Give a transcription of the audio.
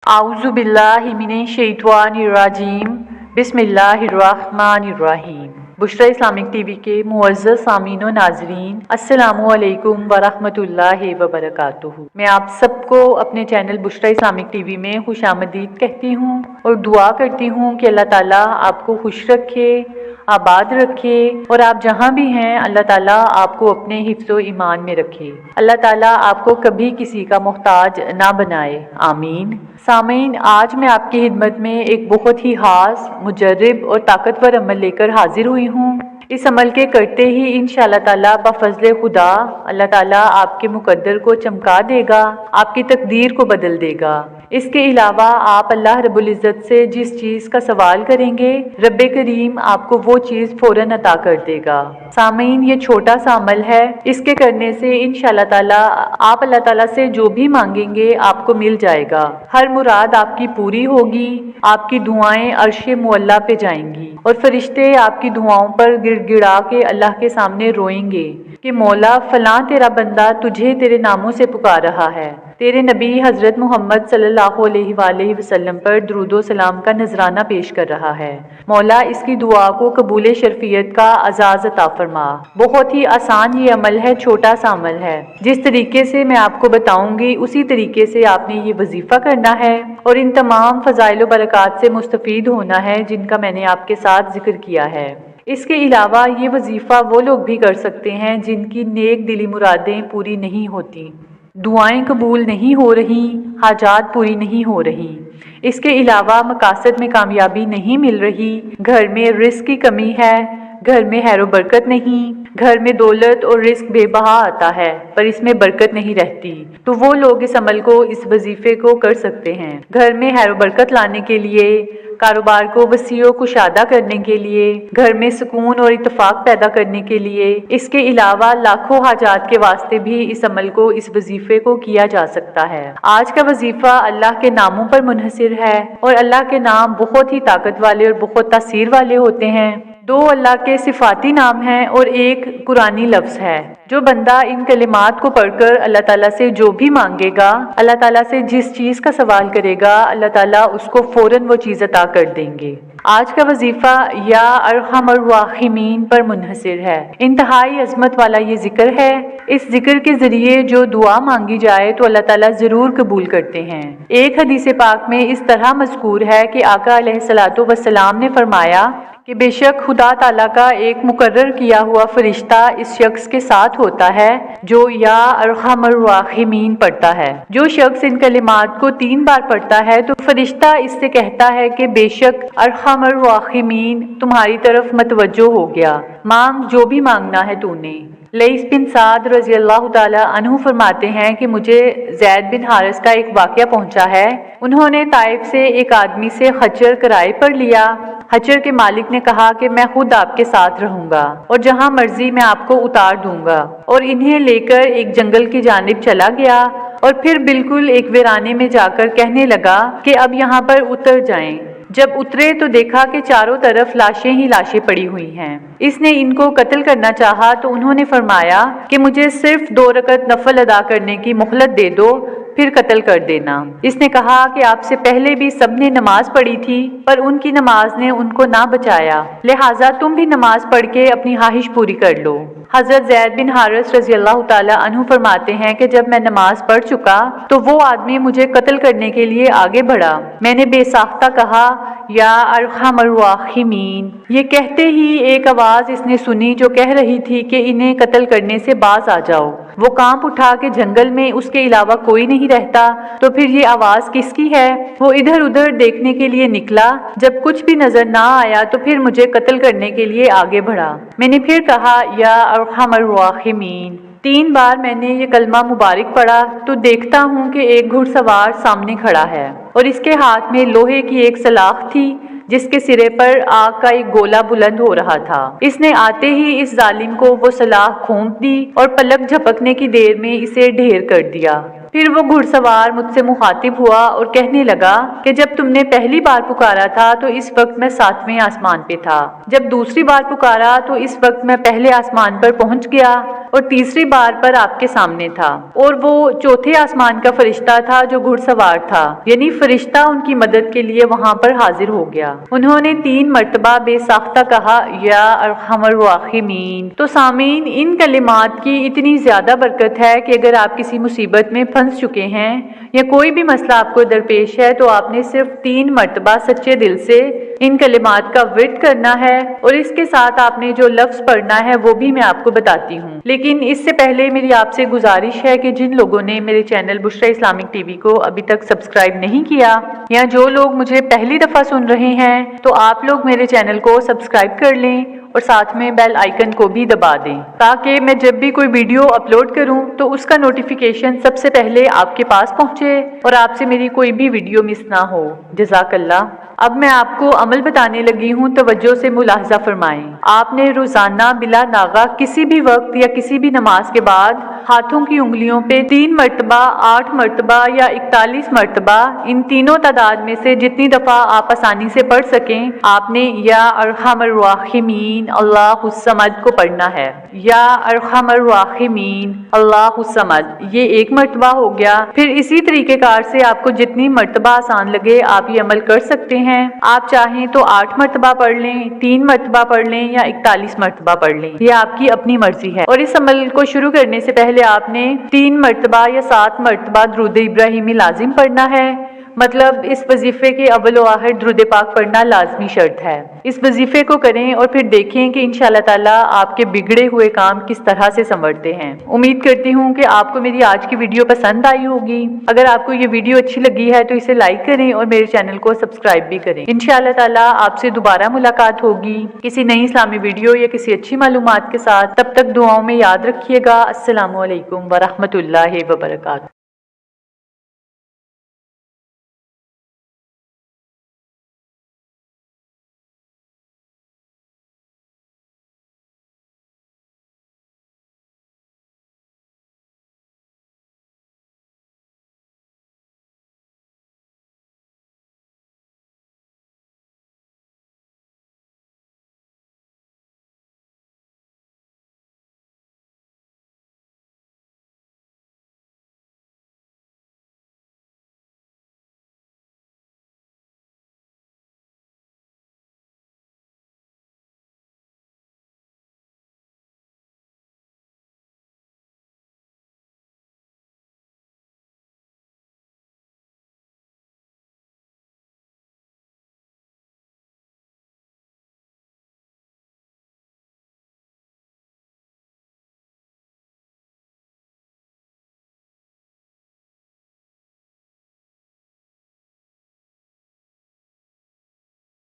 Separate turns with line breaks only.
اعوذ باللہ من الشیطان الرجیم بسم اللہ الرحمن الرحیم۔ بشریٰ اسلامک ٹی وی کے معزز سامعین و ناظرین، السلام علیکم ورحمۃ اللہ وبرکاتہ۔ میں آپ سب کو اپنے channel Bushra Islamic T V میں خوش آمدید کہتی ہوں اور دعا کرتی ہوں کہ اللہ تعالیٰ آپ کو خوش رکھے، آباد رکھے اور آپ جہاں بھی ہیں اللہ تعالیٰ آپ کو اپنے حفظ و ایمان میں رکھے۔ اللہ تعالیٰ آپ کو کبھی کسی کا محتاج نہ بنائے، آمین۔ سامعین، آج میں آپ کی خدمت میں ایک بہت ہی خاص، مجرب اور طاقتور عمل لے کر حاضر ہوئی ہوں۔ اس عمل کے کرتے ہی انشاءاللہ تعالیٰ بفضل خدا اللہ تعالیٰ آپ کے مقدر کو چمکا دے گا، آپ کی تقدیر کو بدل دے گا۔ اس کے علاوہ آپ اللہ رب العزت سے جس چیز کا سوال کریں گے، رب کریم آپ کو وہ چیز فوراً عطا کر دے گا۔ سامعین، یہ چھوٹا سا عمل ہے، اس کے کرنے سے انشاءاللہ تعالیٰ آپ اللہ تعالیٰ سے جو بھی مانگیں گے آپ کو مل جائے گا۔ ہر مراد آپ کی پوری ہوگی، آپ کی دعائیں عرش معلیٰ پہ جائیں گی اور فرشتے آپ کی دعاؤں پر گڑ گڑا کے اللہ کے سامنے روئیں گے کہ مولا فلاں تیرا بندہ تجھے تیرے ناموں سے پکار رہا ہے، تیرے نبی حضرت محمد صلی اللہ علیہ وآلہ وسلم پر درود و سلام کا نذرانہ پیش کر رہا ہے۔ مولا اس کی دعا کو قبول شرفیت کا اعزاز عطا فرما۔ بہت ہی آسان یہ عمل ہے، چھوٹا سا عمل ہے۔ جس طریقے سے میں آپ کو بتاؤں گی اسی طریقے سے آپ نے یہ وظیفہ کرنا ہے اور ان تمام فضائل و برکات سے مستفید ہونا ہے جن کا میں نے آپ کے ساتھ ذکر کیا ہے۔ اس کے علاوہ یہ وظیفہ وہ لوگ بھی کر سکتے ہیں جن کی نیک دلی مرادیں پوری نہیں ہوتی، دعائیں قبول نہیں ہو رہی، حاجات پوری نہیں ہو رہی۔ اس کے علاوہ مقاصد میں کامیابی نہیں مل رہی، گھر میں رزق کی کمی ہے، گھر میں خیر و برکت نہیں، گھر میں دولت اور رزق بے بہا آتا ہے پر اس میں برکت نہیں رہتی، تو وہ لوگ اس عمل کو، اس وظیفے کو کر سکتے ہیں۔ گھر میں خیر و برکت لانے کے لیے، کاروبار کو وسیع و کشادہ کرنے کے لیے، گھر میں سکون اور اتفاق پیدا کرنے کے لیے، اس کے علاوہ لاکھوں حاجات کے واسطے بھی اس عمل کو، اس وظیفے کو کیا جا سکتا ہے۔ آج کا وظیفہ اللہ کے ناموں پر منحصر ہے اور اللہ کے نام بہت ہی طاقت والے اور بہت تاثیر والے ہوتے ہیں۔ دو اللہ کے صفاتی نام ہیں اور ایک قرآنی لفظ ہے۔ جو بندہ ان کلمات کو پڑھ کر اللہ تعالیٰ سے جو بھی مانگے گا، اللہ تعالیٰ سے جس چیز کا سوال کرے گا، اللہ تعالیٰ اس کو فوراً وہ چیز عطا کر دیں گے۔ آج کا وظیفہ یا ارحم الراحمین پر منحصر ہے۔ انتہائی عظمت والا یہ ذکر ہے۔ اس ذکر کے ذریعے جو دعا مانگی جائے تو اللہ تعالیٰ ضرور قبول کرتے ہیں۔ ایک حدیث پاک میں اس طرح مذکور ہے کہ آقا علیہ الصلوۃ والسلام نے فرمایا کہ بے شک خدا تعالیٰ کا ایک مقرر کیا ہوا فرشتہ اس شخص کے ساتھ ہوتا ہے جو یا ارحم الراحمین پڑھتا ہے۔ جو شخص ان کلمات کو 3 بار پڑھتا ہے تو فرشتہ اس سے کہتا ہے کہ بے شک ارحم الراحمین تمہاری طرف متوجہ ہو گیا، مانگ جو بھی مانگنا ہے تو نے۔ لیث بن سعد رضی اللہ تعالیٰ عنہ فرماتے ہیں کہ مجھے زید بن حارث کا ایک واقعہ پہنچا ہے۔ انہوں نے طائف سے ایک آدمی سے خچر کرائے پر لیا۔ خچر کے مالک نے کہا کہ میں خود آپ کے ساتھ رہوں گا اور جہاں مرضی میں آپ کو اتار دوں گا، اور انہیں لے کر ایک جنگل کی جانب چلا گیا اور پھر بالکل ایک ویرانے میں جا کر کہنے لگا کہ اب یہاں پر اتر جائیں۔ جب اترے تو دیکھا کہ چاروں طرف لاشیں ہی لاشیں پڑی ہوئی ہیں۔ اس نے ان کو قتل کرنا چاہا تو انہوں نے فرمایا کہ مجھے صرف 2 رکعت نفل ادا کرنے کی مہلت دے دو، پھر قتل کر دینا۔ اس نے کہا کہ آپ سے پہلے بھی سب نے نماز پڑھی تھی پر ان کی نماز نے ان کو نہ بچایا، لہٰذا تم بھی نماز پڑھ کے اپنی خواہش پوری کر لو۔ حضرت زید بن حارث رضی اللہ تعالیٰ عنہ فرماتے ہیں کہ جب میں نماز پڑھ چکا تو وہ آدمی مجھے قتل کرنے کے لیے آگے بڑھا۔ میں نے بے ساختہ کہا یا ارحم الراحمین۔ یہ کہتے ہی ایک آواز اس نے سنی جو کہہ رہی تھی کہ انہیں قتل کرنے سے باز آ جاؤ۔ وہ کانپ اٹھا کہ جنگل میں اس کے علاوہ کوئی نہیں رہتا تو پھر یہ آواز کس کی ہے؟ وہ ادھر ادھر دیکھنے کے لیے نکلا، جب کچھ بھی نظر نہ آیا تو پھر مجھے قتل کرنے کے لیے آگے بڑھا۔ میں نے پھر کہا یا ارحم الراحمین۔ 3 بار میں نے یہ کلمہ مبارک پڑھا تو دیکھتا ہوں کہ ایک گھڑ سوار سامنے کھڑا ہے اور اس کے ہاتھ میں لوہے کی ایک سلاخ تھی جس کے سرے پر آگ کا ایک گولا بلند ہو رہا تھا۔ اس نے آتے ہی اس ظالم کو وہ سلاخ کھونپ دی اور پلک جھپکنے کی دیر میں اسے ڈھیر کر دیا۔ پھر وہ گھڑ سوار مجھ سے مخاطب ہوا اور کہنے لگا کہ جب تم نے پہلی بار پکارا تھا تو اس وقت میں 7ویں آسمان پہ تھا، جب دوسری بار پکارا تو اس وقت میں پہلے آسمان پر پہنچ گیا، اور تیسری بار پر آپ کے سامنے تھا، اور وہ چوتھے آسمان کا فرشتہ تھا جو گھڑ سوار تھا، یعنی فرشتہ ان کی مدد کے لیے وہاں پر حاضر ہو گیا۔ انہوں نے 3 مرتبہ بے ساختہ کہا یا ارحم الراحمین۔ تو سامعین، ان کلمات کی اتنی زیادہ برکت ہے کہ اگر آپ کسی مصیبت میں پھنس چکے ہیں یا کوئی بھی مسئلہ آپ کو درپیش ہے تو آپ نے صرف 3 مرتبہ سچے دل سے ان کلمات کا ورد کرنا ہے، اور اس کے ساتھ آپ نے جو لفظ پڑھنا ہے وہ بھی میں آپ کو بتاتی ہوں۔ لیکن اس سے پہلے میری آپ سے گزارش ہے کہ جن لوگوں نے میرے channel Bushra Islamic T V کو ابھی تک سبسکرائب نہیں کیا، یا جو لوگ مجھے پہلی دفعہ سن رہے ہیں، تو آپ لوگ میرے چینل کو سبسکرائب کر لیں اور ساتھ میں بیل آئیکن کو بھی دبا دیں، تاکہ میں جب بھی کوئی ویڈیو اپلوڈ کروں تو اس کا نوٹیفیکیشن سب سے پہلے آپ کے پاس پہنچے اور آپ سے میری کوئی بھی ویڈیو مس نہ ہو۔ جزاک اللہ۔ اب میں آپ کو عمل بتانے لگی ہوں، توجہ سے ملاحظہ فرمائیں۔ آپ نے روزانہ بلا ناغہ کسی بھی وقت یا کسی بھی نماز کے بعد ہاتھوں کی انگلیوں پہ 3 مرتبہ، 8 مرتبہ یا 41 مرتبہ، ان تینوں تعداد میں سے جتنی دفعہ آپ آسانی سے پڑھ سکیں، آپ نے یا ارحم الراحمین اللہ الصمد کو پڑھنا ہے۔ یا ارحم الراحمین اللہ الصمد، یہ 1 مرتبہ ہو گیا۔ پھر اسی طریقے کار سے آپ کو جتنی مرتبہ آسان لگے آپ یہ عمل کر سکتے ہیں۔ آپ چاہیں تو 8 مرتبہ پڑھ لیں، 3 مرتبہ پڑھ لیں یا 41 مرتبہ پڑھ لیں، یہ آپ کی اپنی مرضی ہے۔ اور اس عمل کو شروع کرنے سے پہلے آپ نے 3 مرتبہ یا 7 مرتبہ درود ابراہیمی لازم پڑھنا ہے، مطلب اس وظیفے کے اول و آخر درود پاک پڑھنا لازمی شرط ہے۔ اس وظیفے کو کریں اور پھر دیکھیں کہ انشاءاللہ تعالیٰ آپ کے بگڑے ہوئے کام کس طرح سے سنورتے ہیں۔ امید کرتی ہوں کہ آپ کو میری آج کی ویڈیو پسند آئی ہوگی۔ اگر آپ کو یہ ویڈیو اچھی لگی ہے تو اسے لائک کریں اور میرے چینل کو سبسکرائب بھی کریں۔ انشاءاللہ تعالیٰ آپ سے دوبارہ ملاقات ہوگی کسی نئی اسلامی ویڈیو یا کسی اچھی معلومات کے ساتھ۔ تب تک دعاؤں میں یاد رکھیے گا۔ السلام علیکم ورحمۃ اللہ وبرکاتہ۔